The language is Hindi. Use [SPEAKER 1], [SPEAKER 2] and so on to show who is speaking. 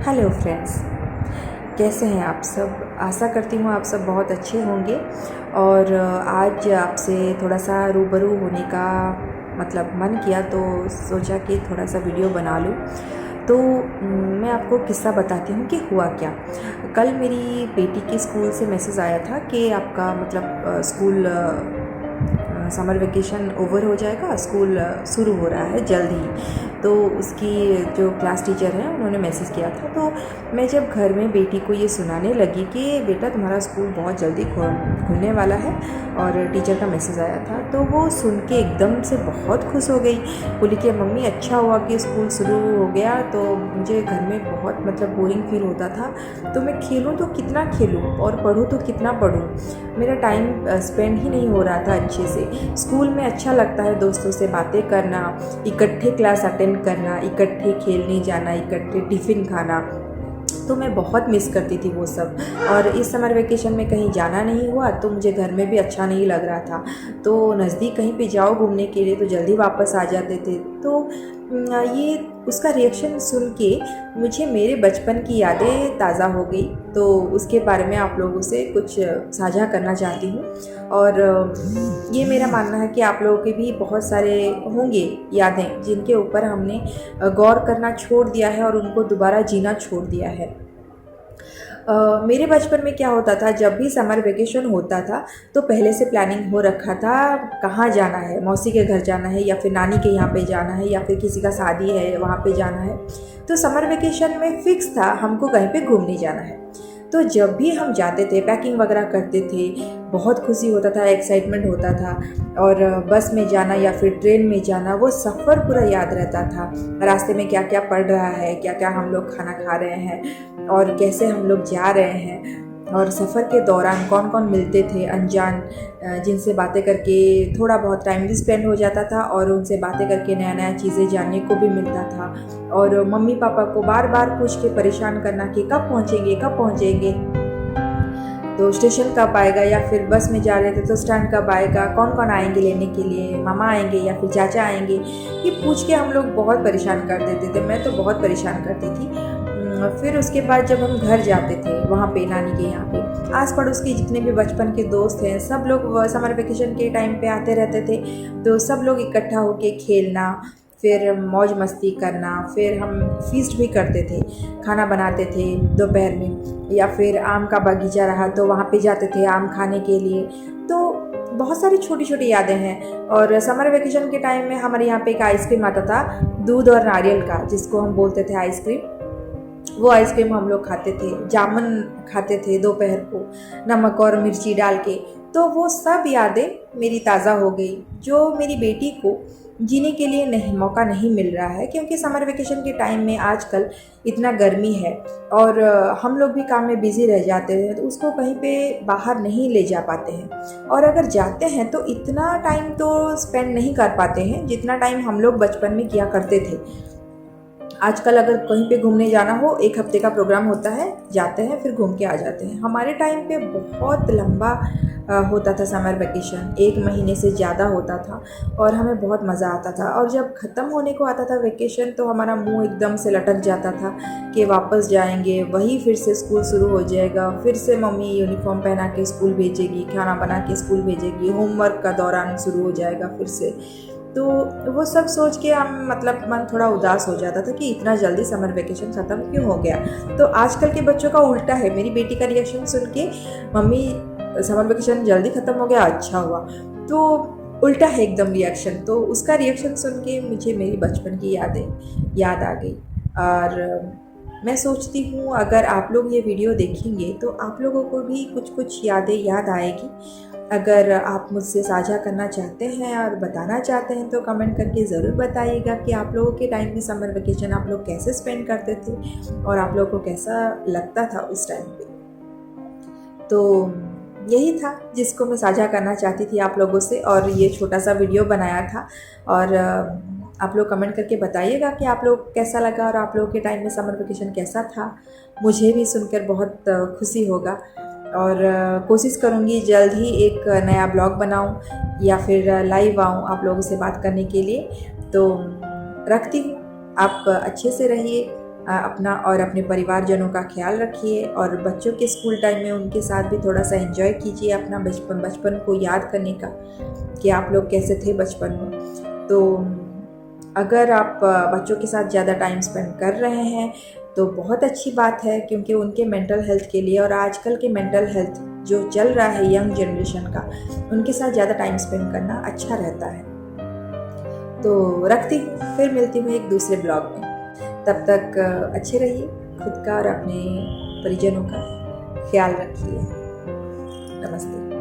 [SPEAKER 1] हेलो फ्रेंड्स, कैसे हैं आप सब। आशा करती हूँ आप सब बहुत अच्छे होंगे। और आज आपसे थोड़ा सा रूबरू होने का मन किया, तो सोचा कि थोड़ा सा वीडियो बना लूँ। तो मैं आपको किस्सा बताती हूँ कि हुआ क्या। कल मेरी बेटी के स्कूल से मैसेज आया था कि आपका स्कूल समर वेकेशन ओवर हो जाएगा, स्कूल शुरू हो रहा है जल्द ही। तो उसकी जो क्लास टीचर है उन्होंने मैसेज किया था। तो मैं जब घर में बेटी को ये सुनाने लगी कि बेटा तुम्हारा स्कूल बहुत जल्दी खुलने वाला है और टीचर का मैसेज आया था, तो वो सुन के एकदम से बहुत खुश हो गई। बोली कि मम्मी अच्छा हुआ कि स्कूल शुरू हो गया, तो मुझे घर में बहुत बोरिंग फील होता था। तो मैं खेलूँ तो कितना खेलूँ और पढ़ूँ तो कितना पढ़ूँ, मेरा टाइम स्पेंड ही नहीं हो रहा था अच्छे से। स्कूल में अच्छा लगता है दोस्तों से बातें करना, इकट्ठे क्लास अटेंड करना, इकट्ठे खेलने जाना, इकट्ठे टिफ़िन खाना। तो मैं बहुत मिस करती थी वो सब। और इस समर वेकेशन में कहीं जाना नहीं हुआ तो मुझे घर में भी अच्छा नहीं लग रहा था। तो नज़दीक कहीं पे जाओ घूमने के लिए तो जल्दी वापस आ जाते थे। तो ये उसका रिएक्शन सुन के मुझे मेरे बचपन की यादें ताज़ा हो गई। तो उसके बारे में आप लोगों से कुछ साझा करना चाहती हूँ। और ये मेरा मानना है कि आप लोगों के भी बहुत सारे होंगे यादें जिनके ऊपर हमने गौर करना छोड़ दिया है और उनको दोबारा जीना छोड़ दिया है। मेरे बचपन में क्या होता था, जब भी समर वेकेशन होता था तो पहले से प्लानिंग हो रखा था कहाँ जाना है। मौसी के घर जाना है या फिर नानी के यहाँ पे जाना है या फिर किसी का शादी है वहाँ पे जाना है। तो समर वेकेशन में फिक्स था हमको कहीं पे घूमने जाना है। तो जब भी हम जाते थे पैकिंग वगैरह करते थे, बहुत खुशी होता था, एक्साइटमेंट होता था। और बस में जाना या फिर ट्रेन में जाना, वो सफ़र पूरा याद रहता था। रास्ते में क्या क्या पड़ रहा है, क्या क्या हम लोग खाना खा रहे हैं और कैसे हम लोग जा रहे हैं। और सफ़र के दौरान कौन कौन मिलते थे अनजान, जिनसे बातें करके थोड़ा बहुत टाइम भी स्पेंड हो जाता था और उनसे बातें करके नया नया चीज़ें जानने को भी मिलता था। और मम्मी पापा को बार बार पूछ के परेशान करना कि कब पहुँचेंगे कब पहुँचेंगे, तो स्टेशन कब आएगा, या फिर बस में जा रहे थे तो स्टैंड कब आएगा, कौन कौन आएंगे लेने के लिए, मामा आएंगे या फिर चाचा आएंगे। ये पूछ के हम लोग बहुत परेशान कर देते थे। मैं तो बहुत परेशान करती थी। फिर उसके बाद जब हम घर जाते थे वहाँ पे नानी के यहाँ पे, आस पड़ोस के जितने भी बचपन के दोस्त हैं सब लोग समर वेकेशन के टाइम पे आते रहते थे। तो सब लोग इकट्ठा होके खेलना, फिर मौज मस्ती करना, फिर हम फीस्ट भी करते थे, खाना बनाते थे दोपहर में। या फिर आम का बगीचा रहा तो वहाँ पे जाते थे आम खाने के लिए। तो बहुत सारी छोटी छोटी यादें हैं। और समर वेकेशन के टाइम में हमारे यहाँ पे एक आइसक्रीम आता था, दूध और नारियल का, जिसको हम बोलते थे आइसक्रीम। वो आइसक्रीम हम लोग खाते थे, जामुन खाते थे दोपहर को नमक और मिर्ची डाल के। तो वो सब यादें मेरी ताज़ा हो गई, जो मेरी बेटी को जीने के लिए मौका नहीं मिल रहा है। क्योंकि समर वेकेशन के टाइम में आजकल इतना गर्मी है और हम लोग भी काम में बिज़ी रह जाते हैं, तो उसको कहीं पे बाहर नहीं ले जा पाते हैं। और अगर जाते हैं तो इतना टाइम तो स्पेंड नहीं कर पाते हैं जितना टाइम हम लोग बचपन में किया करते थे। आजकल अगर कहीं पे घूमने जाना हो, एक हफ्ते का प्रोग्राम होता है, जाते हैं फिर घूम के आ जाते हैं। हमारे टाइम पे बहुत लंबा होता था समर वेकेशन, 1 महीने से ज़्यादा होता था और हमें बहुत मज़ा आता था। और जब ख़त्म होने को आता था वेकेशन तो हमारा मुंह एकदम से लटक जाता था कि वापस जाएंगे, वही फिर से स्कूल शुरू हो जाएगा, फिर से मम्मी यूनिफॉर्म पहना के स्कूल भेजेगी, खाना बना के स्कूल भेजेगी, होमवर्क का दौरान शुरू हो जाएगा फिर से। तो वो सब सोच के हम मन थोड़ा उदास हो जाता था कि इतना जल्दी समर वेकेशन ख़त्म क्यों हो गया। तो आजकल के बच्चों का उल्टा है। मेरी बेटी का रिएक्शन सुन के, मम्मी समर वेकेशन जल्दी ख़त्म हो गया, अच्छा हुआ। तो उल्टा है एकदम रिएक्शन। तो उसका रिएक्शन सुन के मुझे मेरी बचपन की यादें याद आ गई। और मैं सोचती हूँ अगर आप लोग ये वीडियो देखेंगे तो आप लोगों को भी कुछ कुछ यादें याद आएगी। अगर आप मुझसे साझा करना चाहते हैं और बताना चाहते हैं तो कमेंट करके ज़रूर बताइएगा कि आप लोगों के टाइम में समर वेकेशन आप लोग कैसे स्पेंड करते थे और आप लोगों को कैसा लगता था उस टाइम पे। तो यही था जिसको मैं साझा करना चाहती थी आप लोगों से, और ये छोटा सा वीडियो बनाया था। और आप लोग कमेंट करके बताइएगा कि आप लोग कैसा लगा और आप लोगों के टाइम में समर वेकेशन कैसा था। मुझे भी सुनकर बहुत खुशी होगा। और कोशिश करूँगी जल्द ही एक नया ब्लॉग बनाऊँ या फिर लाइव आऊँ आप लोगों से बात करने के लिए। तो रखती हूँ, आप अच्छे से रहिए, अपना और अपने परिवारजनों का ख्याल रखिए, और बच्चों के स्कूल टाइम में उनके साथ भी थोड़ा सा एंजॉय कीजिए अपना बचपन को याद करने का, कि आप लोग कैसे थे बचपन में। तो अगर आप बच्चों के साथ ज़्यादा टाइम स्पेंड कर रहे हैं तो बहुत अच्छी बात है, क्योंकि उनके मेंटल हेल्थ के लिए, और आजकल के मेंटल हेल्थ जो चल रहा है यंग जनरेशन का, उनके साथ ज़्यादा टाइम स्पेंड करना अच्छा रहता है। तो रखती हूँ, फिर मिलती हूँ एक दूसरे ब्लॉग में। तब तक अच्छे रहिए, खुद का और अपने परिजनों का ख्याल रखिए। नमस्ते।